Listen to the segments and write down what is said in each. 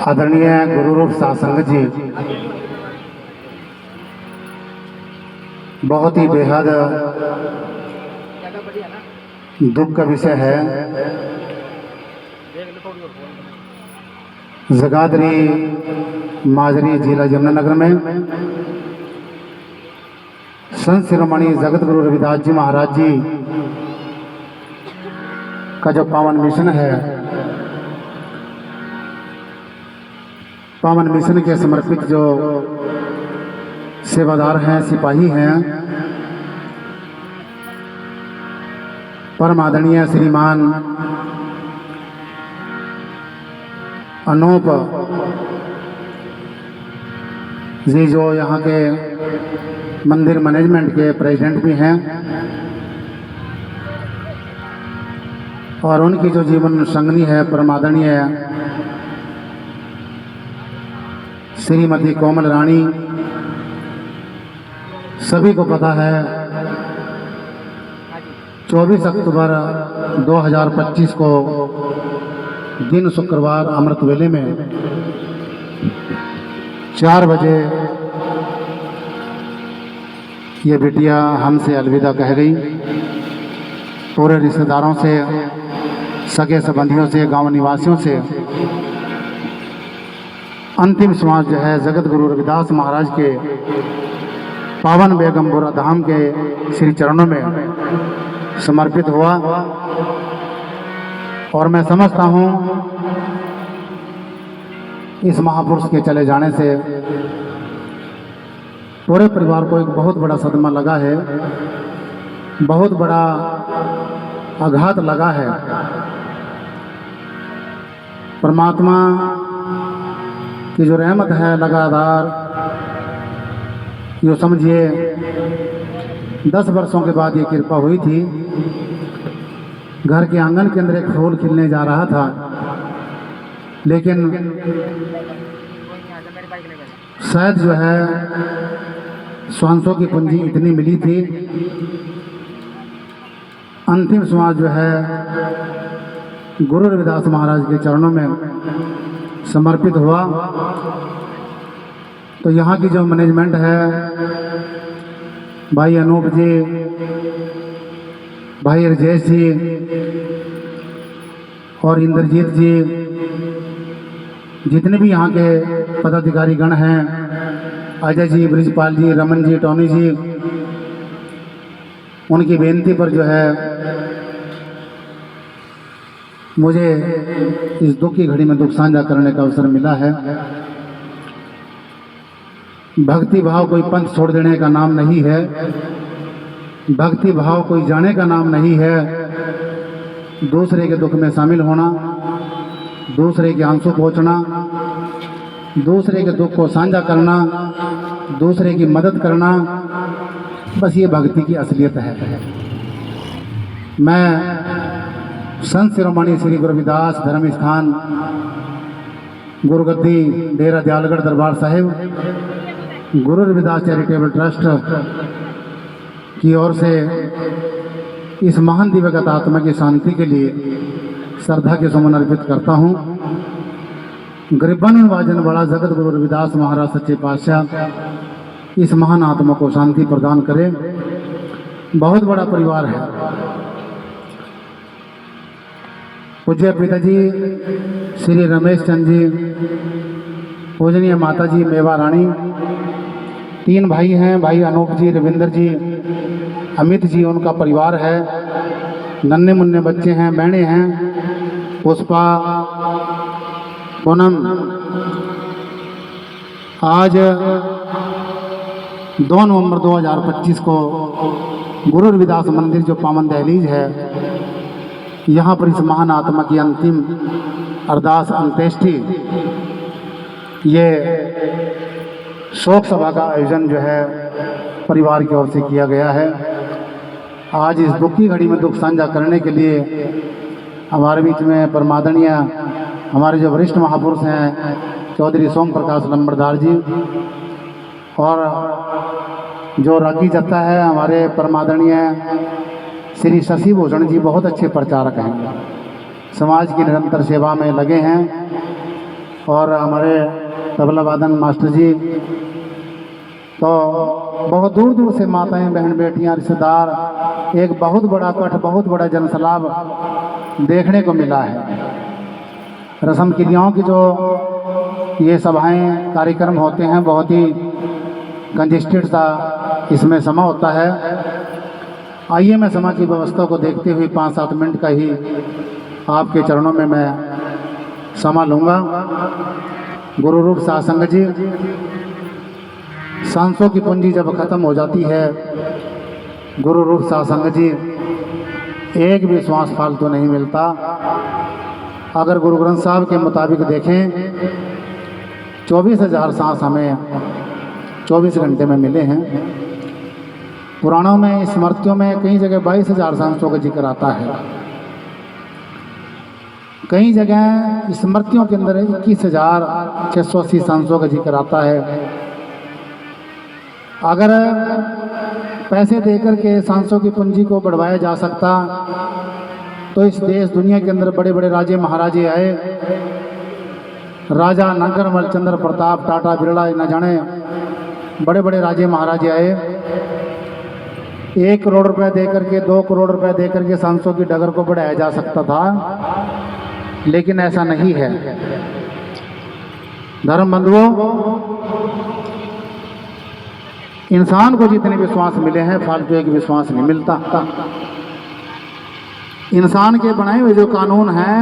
आदरणीय गुरु रूप सासंग जी, बहुत ही बेहद दुख का विषय है। जगाधरी माजरी जिला यमुनानगर में संत शिरोमणि जगत गुरु रविदास जी महाराज जी का जो पावन मिशन है, पावन मिशन के समर्पित जो सेवादार हैं, सिपाही हैं, परम आदरणीय श्रीमान अनूप जी जो यहाँ के मंदिर मैनेजमेंट के प्रेसिडेंट भी हैं, और उनकी जो जीवन संगनी है परम आदरणीय श्रीमती कोमल रानी, सभी को पता है 24 अक्टूबर 2025 को दिन शुक्रवार अमृत वेले में 4 बजे ये बिटिया हमसे अलविदा कह गई। पूरे रिश्तेदारों से, सगे संबंधियों से, गांव निवासियों से अंतिम श्वास जो है जगत गुरु रविदास महाराज के पावन बेगमपुरा धाम के श्री चरणों में समर्पित हुआ। और मैं समझता हूँ इस महापुरुष के चले जाने से पूरे परिवार को एक बहुत बड़ा सदमा लगा है, बहुत बड़ा आघात लगा है। परमात्मा की जो रहमत है लगातार, यो समझिए 10 वर्षों के बाद ये कृपा हुई थी। घर के आंगन के अंदर एक फूल खिलने जा रहा था, लेकिन शायद जो है श्वासों की पूंजी इतनी मिली थी, अंतिम श्वास जो है गुरु रविदास महाराज के चरणों में समर्पित हुआ। तो यहाँ की जो मैनेजमेंट है, भाई अनूप जी, भाई राजेश जी और इंद्रजीत जी, जितने भी यहाँ के पदाधिकारी गण हैं, अजय जी, ब्रिजपाल जी, रमन जी, टॉनी जी, उनकी बेनती पर जो है मुझे इस दुख की घड़ी में दुख साझा करने का अवसर मिला है। भक्ति भाव कोई पंथ छोड़ देने का नाम नहीं है, भक्ति भाव कोई जाने का नाम नहीं है। दूसरे के दुख में शामिल होना, दूसरे के आंसू पोंछना, दूसरे के दुख को साझा करना, दूसरे की मदद करना, बस ये भक्ति की असलियत है। मैं संत शिरोमणि श्री गुरु रविदास धर्म स्थान गुरुगद्दी डेरा दयालगढ़ दरबार साहिब गुरु रविदास चैरिटेबल ट्रस्ट की ओर से इस महान दिवंगत आत्मा की शांति के लिए श्रद्धा के सुमन अर्पित करता हूँ। गरीबन वाजन बड़ा जगत गुरु रविदास महाराज सच्चे पातशाह इस महान आत्मा को शांति प्रदान करे। बहुत बड़ा परिवार है। पूज्य पिताजी श्री रमेश चंद जी, पूजनीय माता जी मेवा रानी, 3 भाई हैं, भाई अनूप जी, रविंदर जी, अमित जी, उनका परिवार है, नन्हे मुन्ने बच्चे हैं, बहनें हैं, पुष्पा, पूनम। आज 2 नवंबर 2025 को गुरु रविदास मंदिर जो पावन दहलीज है, यहाँ पर इस महान आत्मा की अंतिम अरदास अंत्येष्टि, ये शोक सभा का आयोजन जो है परिवार की ओर से किया गया है। आज इस दुख की घड़ी में दुख साझा करने के लिए हमारे बीच में परमादरणीय हमारे जो वरिष्ठ महापुरुष हैं चौधरी सोम प्रकाश लंबरदार जी, और जो रागी जत्था है हमारे परमादरणीय श्री शशि भूषण जी, बहुत अच्छे प्रचारक हैं, समाज की निरंतर सेवा में लगे हैं। और हमारे तबला वादन मास्टर जी तो बहुत दूर दूर से माताएं, बहन, बेटियां, रिश्तेदार, एक बहुत बड़ा कठ, बहुत बड़ा जनसलाब देखने को मिला है। रस्म क्रियाओं की जो ये सभाएं, कार्यक्रम होते हैं, बहुत ही कंजेस्टेड सा इसमें समय होता है। आइए मैं समय की व्यवस्था को देखते हुए 5-7 मिनट का ही आपके चरणों में मैं समय लूँगा। गुरु रूप सासंग जी, सांसों की पूंजी जब ख़त्म हो जाती है, गुरु रूप सासंग जी, एक भी श्वास फालतू नहीं मिलता। अगर गुरु ग्रंथ साहब के मुताबिक देखें, 24,000 सांस हमें 24 घंटे में मिले हैं। पुराणों में, स्मृतियों में कई जगह 22,000 सांसों का जिक्र आता है। कई जगह स्मृतियों के अंदर 21,680 सांसों का जिक्र आता है। अगर पैसे देकर के सांसों की पूंजी को बढ़वाया जा सकता तो इस देश दुनिया के अंदर बड़े बड़े राजे महाराजे आए, राजा नंगरमल, चंद्र प्रताप, टाटा, बिरला, न जाने बड़े बड़े राजे महाराजे आए। 1 करोड़ रुपए देकर के, 2 करोड़ रुपए देकर के सांसों की डगर को बढ़ाया जा सकता था, लेकिन ऐसा नहीं है। धर्म बंधुओं, इंसान को जितने विश्वास मिले हैं, फालतू एक विश्वास नहीं मिलता। इंसान के बनाए हुए जो कानून हैं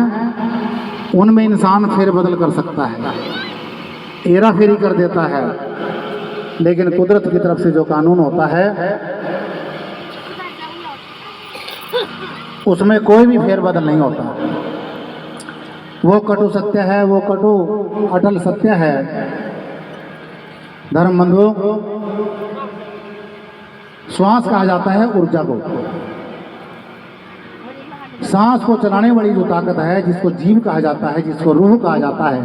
उनमें इंसान फेरबदल कर सकता है, हेरा फेरी कर देता है, लेकिन कुदरत की तरफ से जो कानून होता है उसमें कोई भी फेरबदल नहीं होता। वो कटु सत्य है, वो कटु अटल सत्य है। धर्म बंधुओं, श्वास कहा जाता है ऊर्जा को। सांस को चलाने वाली जो ताकत है, जिसको जीव कहा जाता है, जिसको रूह कहा जाता है,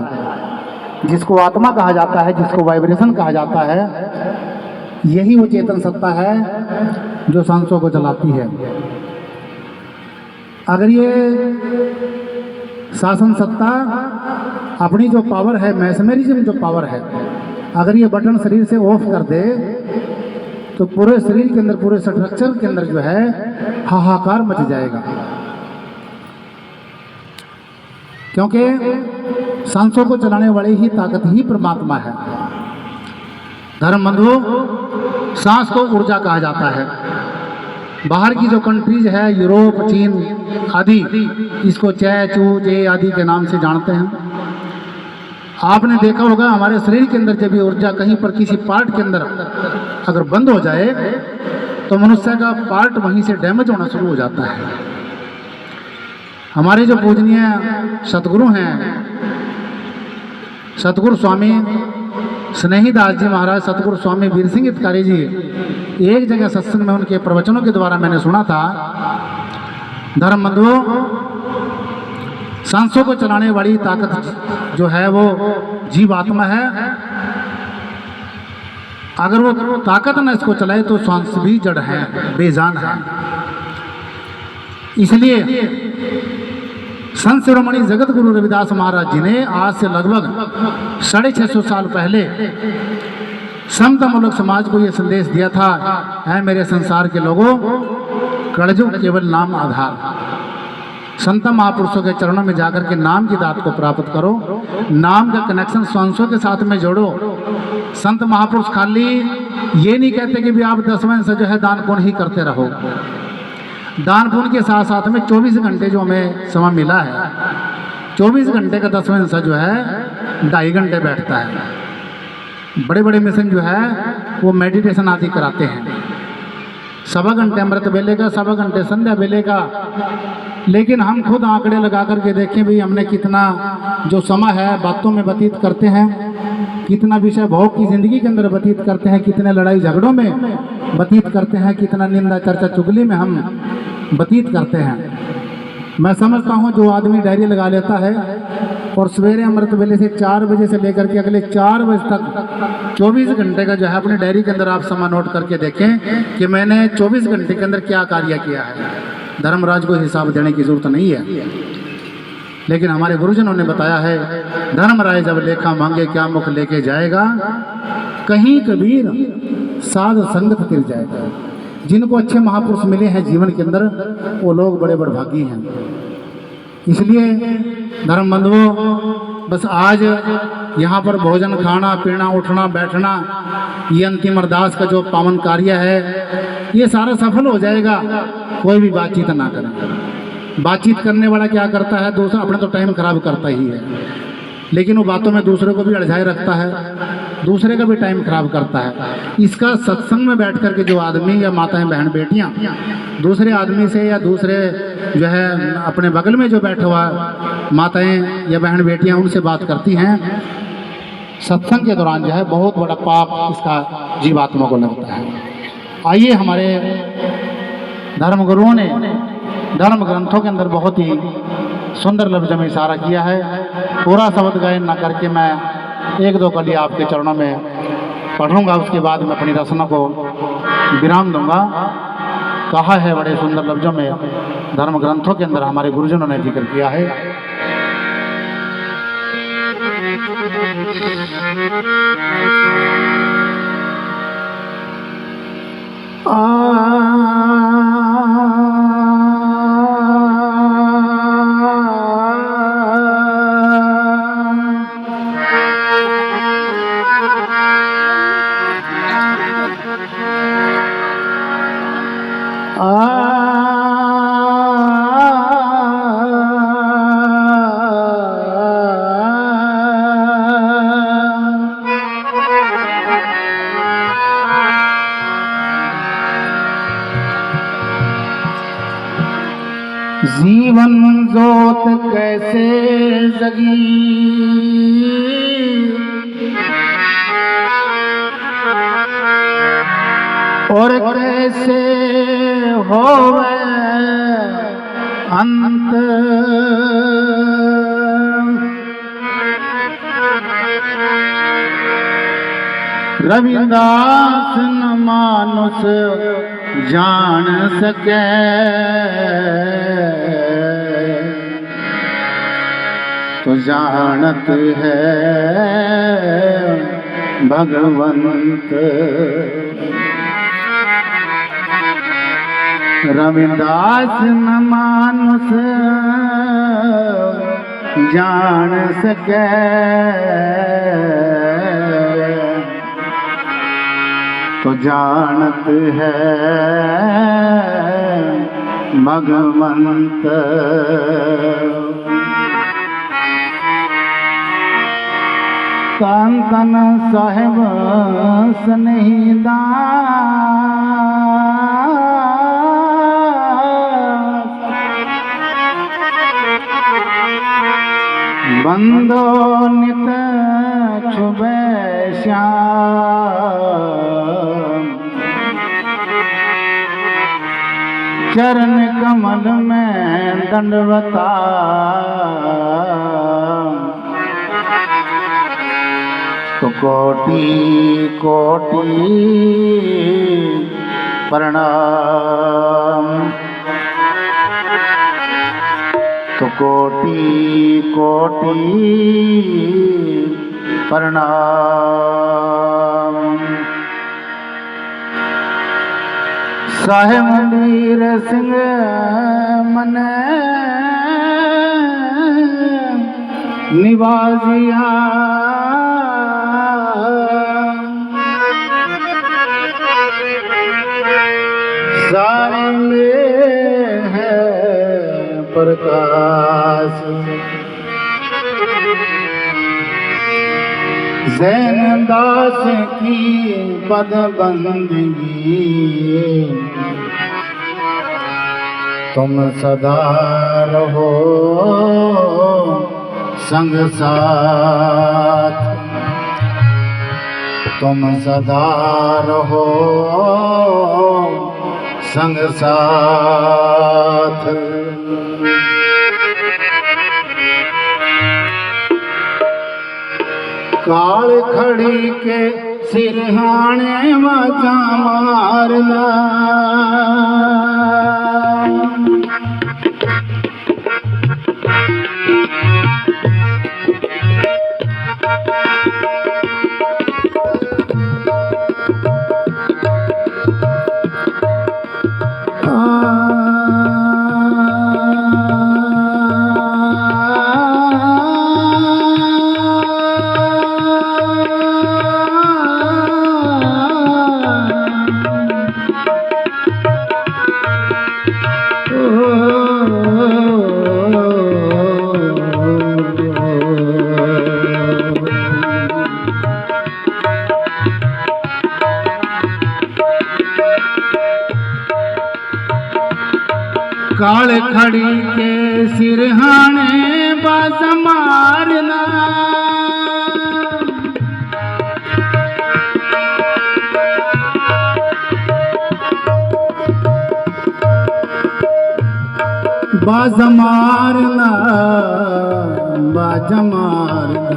जिसको आत्मा कहा जाता है, जिसको वाइब्रेशन कहा जाता है, यही वो चेतन सत्ता है जो सांसों को चलाती है। अगर ये शासन सत्ता अपनी जो पावर है, मैसमेरिज्म जो पावर है, अगर ये बटन शरीर से ऑफ कर दे तो पूरे शरीर के अंदर, पूरे स्ट्रक्चर के अंदर जो है हाहाकार मच जाएगा। क्योंकि सांसों को चलाने वाली ही ताकत ही परमात्मा है। धर्म बंधुओं, सांस को ऊर्जा कहा जाता है। बाहर की जो कंट्रीज है, यूरोप, चीन आदि, इसको चे, चू, जे आदि के नाम से जानते हैं। आपने देखा होगा हमारे शरीर के अंदर जब ये ऊर्जा कहीं पर किसी पार्ट के अंदर अगर बंद हो जाए तो मनुष्य का पार्ट वहीं से डैमेज होना शुरू हो जाता है। हमारे जो पूजनीय सतगुरु हैं, सतगुरु स्वामी स्नेहीदास जी महाराज, सतगुरु स्वामी वीर सिंह हितकारी जी, एक जगह सत्संग में उनके प्रवचनों के द्वारा मैंने सुना था। धर्म बंधुओं, सांसों को चलाने वाली ताकत जो है वो जीव आत्मा है। अगर वो ताकत न इसको चलाए तो सांस भी जड़ है, बेजान है। इसलिए संत शिरोमणि जगत गुरु रविदास महाराज जी ने आज से लगभग 650 साल पहले समतामूलक समाज को ये संदेश दिया था, है मेरे संसार के लोगों, कलयुग केवल नाम आधार। संत महापुरुषों के चरणों में जाकर के नाम की दात को प्राप्त करो, नाम का कनेक्शन सांसों के साथ में जोड़ो। संत महापुरुष खाली ये नहीं कहते कि भी आप 10वें से जो है दान पुण्य ही करते रहो। दान पुण्य के साथ साथ में 24 घंटे जो हमें समय मिला है, 24 घंटे का 10वें हिस्सा जो है 2.5 घंटे बैठता है। बड़े बड़े मिशन जो है वो मेडिटेशन आदि कराते हैं, 1.25 घंटे अमृत बेले का, 1.25 घंटे संध्या बेले का। लेकिन हम खुद आंकड़े लगा करके देखें भी हमने कितना जो समय है बातों में व्यतीत करते हैं, कितना विषय भोग की जिंदगी के अंदर व्यतीत करते हैं, कितने लड़ाई झगड़ों में व्यतीत करते हैं, कितना निंदा चर्चा चुगली में हम व्यतीत करते हैं। मैं समझता हूँ जो आदमी डायरी लगा लेता है और सवेरे अमृत वेले से 4 बजे से लेकर के अगले 4 बजे तक 24 घंटे का जो है अपनी डायरी के अंदर आप समय नोट करके देखें कि मैंने 24 घंटे के अंदर क्या कार्य किया है। धर्मराज को हिसाब देने की जरूरत नहीं है। लेकिन हमारे गुरुजनों ने बताया है, धर्मराय जब लेखा मांगे क्या मुख लेके जाएगा, कहीं कबीर साध संगत तिर जाएगा। जिनको अच्छे महापुरुष मिले हैं जीवन के अंदर, वो लोग बड़े बड़भागी हैं। इसलिए धर्म बंधुओं, बस आज यहाँ पर भोजन खाना पीना उठना बैठना, ये अंतिम अरदास का जो पावन कार्य है, ये सारा सफल हो जाएगा। कोई भी बातचीत ना करें। बातचीत करने वाला क्या करता है, दूसरा अपना तो टाइम खराब करता ही है, लेकिन वो बातों में दूसरे को भी अड़झाए रखता है, दूसरे का भी टाइम खराब करता है। इसका सत्संग में बैठ कर के जो आदमी या माताएं बहन बेटियां दूसरे आदमी से या दूसरे जो है अपने बगल में जो बैठा हुआ माताएं या बहन बेटियां उनसे बात करती हैं, सत्संग के दौरान जो है बहुत बड़ा पाप इसका जीवात्मा को लगता है। आइए, हमारे धर्म गुरुओं ने धर्म ग्रंथों के अंदर बहुत ही सुंदर लफ्ज़ में इशारा किया है। पूरा शब्द गायन ना करके मैं एक दो कली आपके चरणों में पढ़ूंगा, उसके बाद मैं अपनी रचना को विराम दूंगा। कहा है बड़े सुंदर लफ्ज़ों में, धर्म ग्रंथों के अंदर हमारे गुरुजनों ने जिक्र किया है। जीवन जोत कैसे जगी, और कैसे होवे अंत, रविदास न मानुष जान सके, तो जानत है भगवंत। रविदास न मानुष जान सके, तो जानत है भगवंत। तन साहेब स्नेहिदास, बंदो नित छुबे श्याम, चरण कमल में दंडवता, तो कोटि कोटि प्रणाम, तो कोटि कोटि प्रणाम। साहेब वीर सिंह मन निवाजिया, सारे में है प्रकाश, जैन दास की पदबंदगी, तुम सदा रहो संग साथ, तुम सदा रहो संग साथ। काल खड़ी के सिरहाने मजा मारना, काल खड़ी के सिरहाने बाज मारना, बाज मारना, बाज मारना।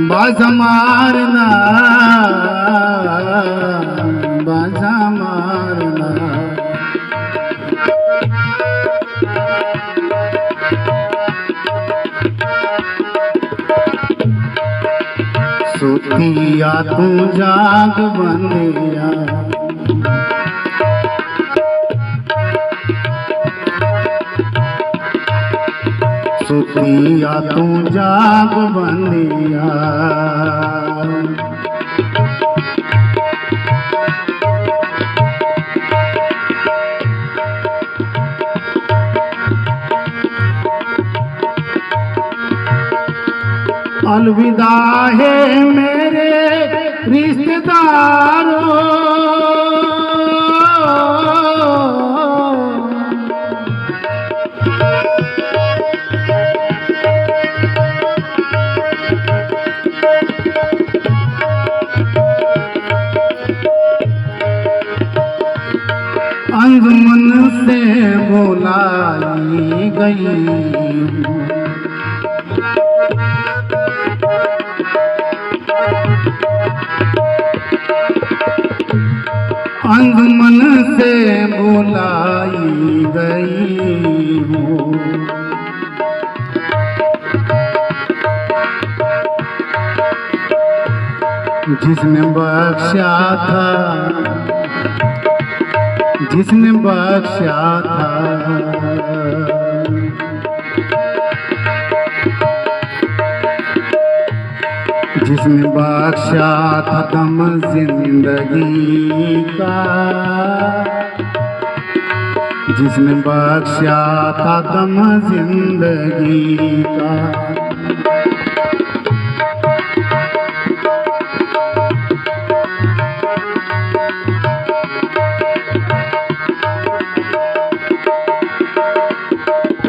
बाजा मारना, बाजा मारना। सुतिया तू जाग बंदिया, सुतिया तू जाग बंदिया। अलविदा है मेरे रिश्तेदारों, अंजुमन से बुलाई गई हूँ, अंजुमन से बुलाई गई हूँ। जिसने बख्शा था, जिसने बख्शा था, जिसने बख्शा था दम जिंदगी का, जिसने बख्शा था दम जिंदगी का।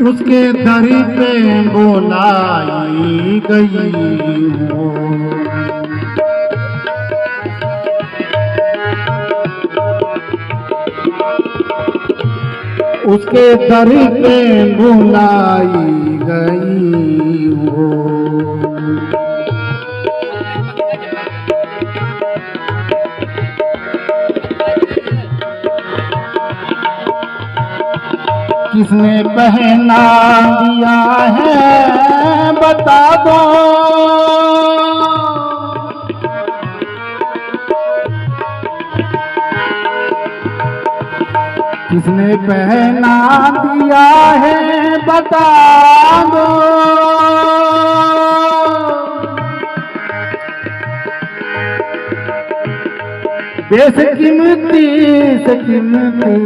उसके दर पे बुलाई गई हो, उसके दर पे बुलाई गई हो। किसने पहना दिया है बता दो, किसने पहना दिया है बता दो। बेशकीमती से कीमती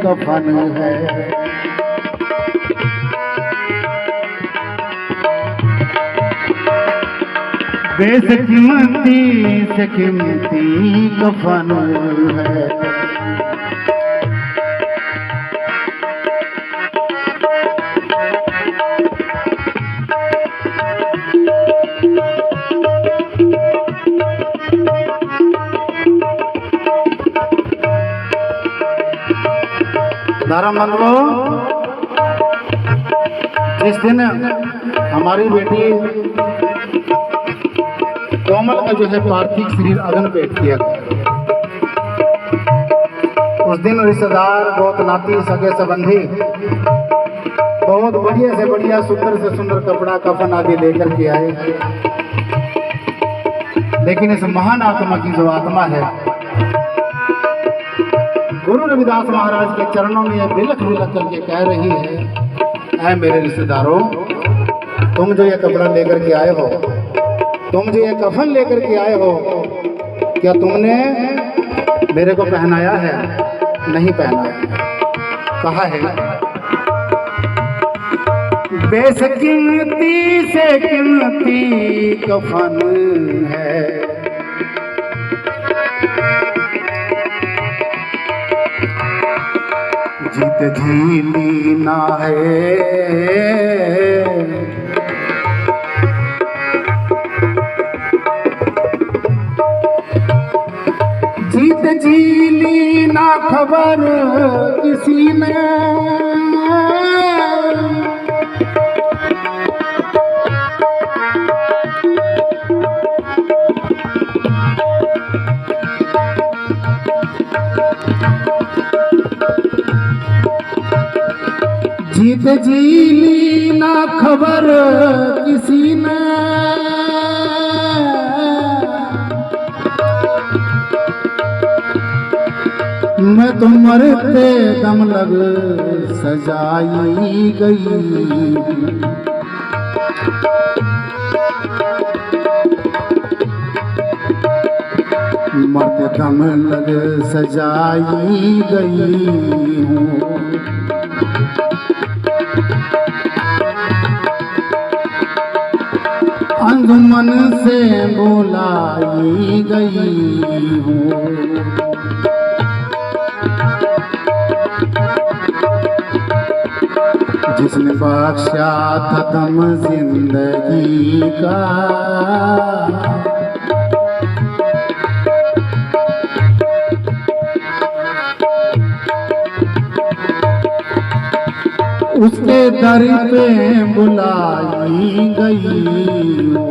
कफन है, बेशकीमती से कीमती कफन है। धर्म बंधुओं, जिस दिन हमारी बेटी कोमल का जो है पार्थिव शरीर अग्न पेट किया गया, उस दिन रिश्तेदार, बहुत नाती, सगे संबंधी बहुत बढ़िया से बढ़िया, सुंदर से सुंदर कपड़ा, कफन आदि लेकर के आए। लेकिन इस महान आत्मा की जो आत्मा है, गुरु रविदास महाराज के चरणों में यह बिलख बिलख करके कह रही है, ऐ मेरे रिश्तेदारों, तुम जो ये कपड़ा लेकर के आए हो, तुम जो ये कफन लेकर के आए हो, क्या तुमने मेरे को पहनाया है? नहीं पहनाया। कहा है, बेशकीमती से कीमती कफन है, जीत झीली ना है, जीत झीली ना खबर किसी ने, जीत झीली ना खबर किसी ने, मैं तो मरते दम लग सजाई गई, मरते दम लग सजाई गई हूँ। अंजुमन से बुलाई गई हूँ, जिसने बख्शा था दम जिंदगी का, उसके दर पे बुलाई गई हो।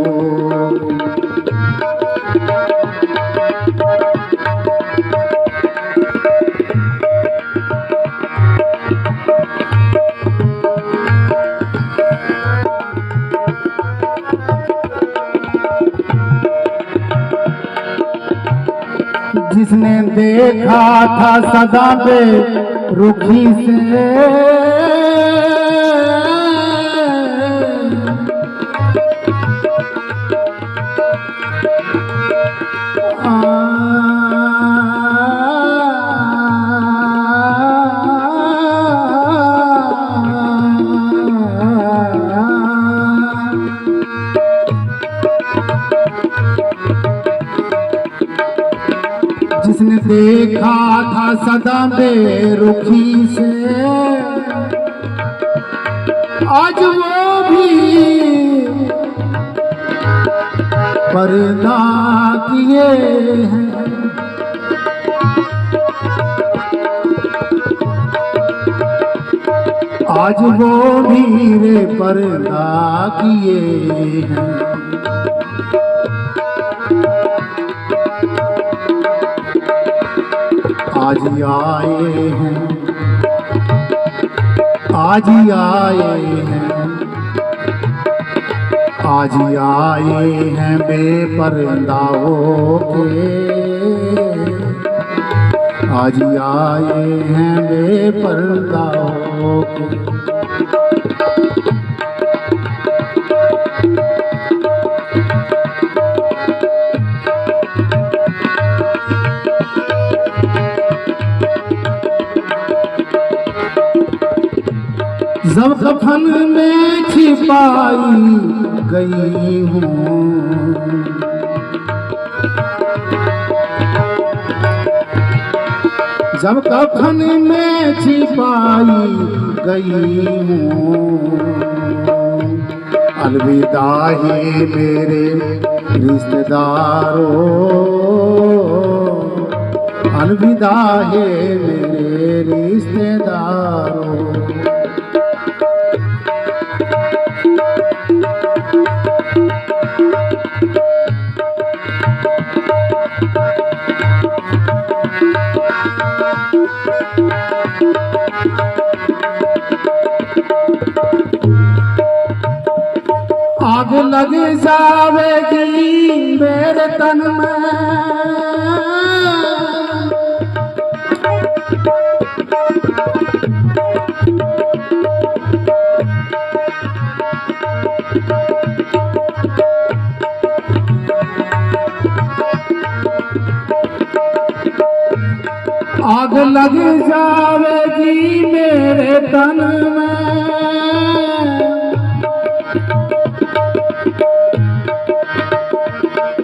जिसने देखा था सदा पे रुखी से, जिसने देखा था सदा बेरुखी से, आज वो भी पर्दा किए हैं। आज वो भी रे पर्दा किए हैं। आज आए हैं, आज आए हैं, आज आए हैं बेपर्दा होके, आज आए हैं बेपर्दा होके। जब कफन में छिपाई गई हूँ, जब कफन में छिपाई गई हूँ, अलविदा ही मेरे रिश्तेदारों, अलविदा है मेरे रिश्तेदारों। आग लग जावेगी मेरे तन में, आग लग जावेगी मेरे तन में,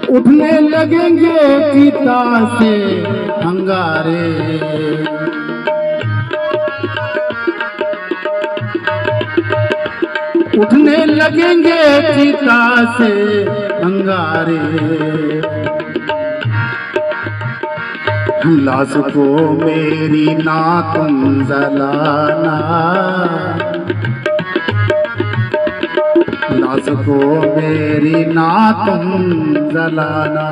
उठने लगेंगे चिता से अंगारे, उठने लगेंगे चिता से अंगारे। लाश को मेरी ना तुम जलाना, लाश को मेरी ना तुम जलाना।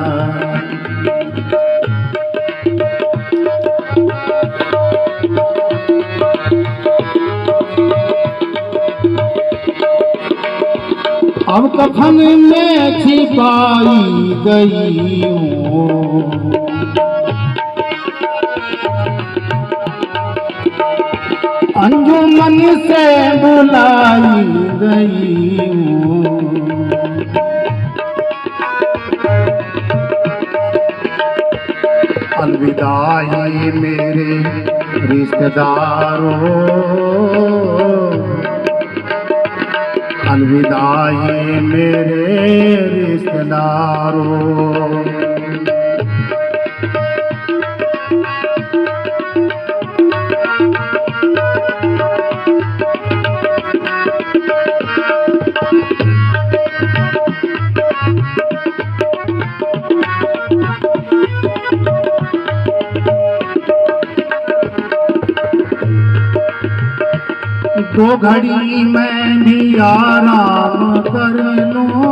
अब कफन में छिपाई गई हूँ, अंजुमन से बुलाई गई हूँ। अलविदा ही मेरे रिश्तेदारों, अलविदा ही मेरे रिश्तेदारों। दो घड़ी मैं भी आराम कर लूं,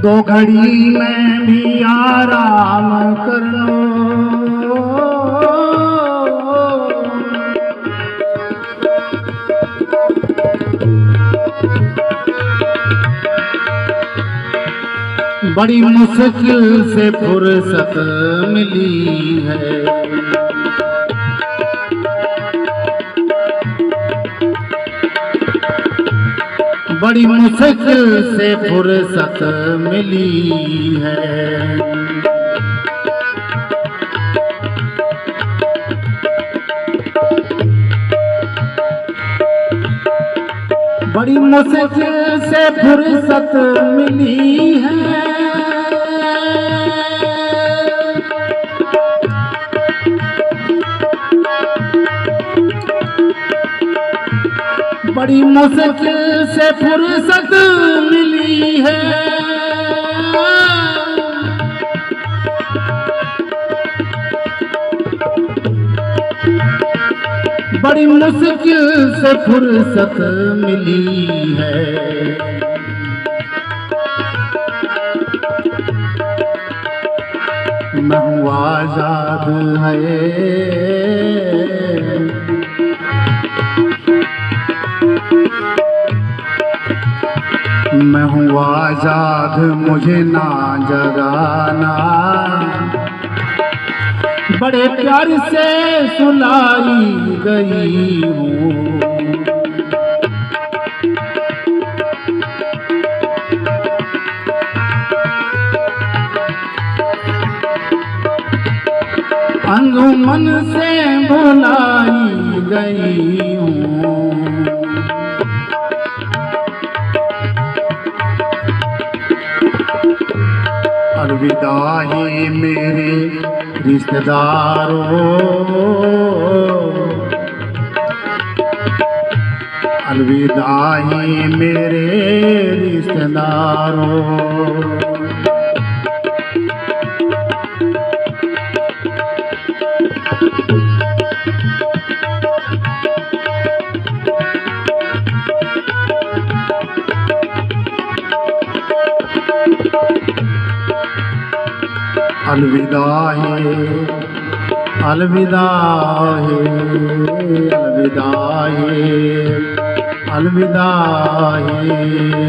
दो घड़ी मैं भी आराम कर लूं। बड़ी मुश्किल से फुर्सत मिली है, बड़ी मुश्किल से फुर्सत मिली है। बड़ी मुश्किल से फुर्सत मिली है, बड़ी मुश्किल से फुर्सत मिली है। बड़ी मुश्किल से फुर्सत मिली है। मैं हूँ आजाद है, मैं हूँ आजाद मुझे ना जगाना, बड़े प्यार से सुलाई गई हूँ। अंजुमन से बुलाई गई हूँ। अलविदा ही मेरे रिश्तेदारों, अलविदा ही मेरे रिश्तेदारों। अलविदा अलविदा है, अलविदा है, अलविदा है।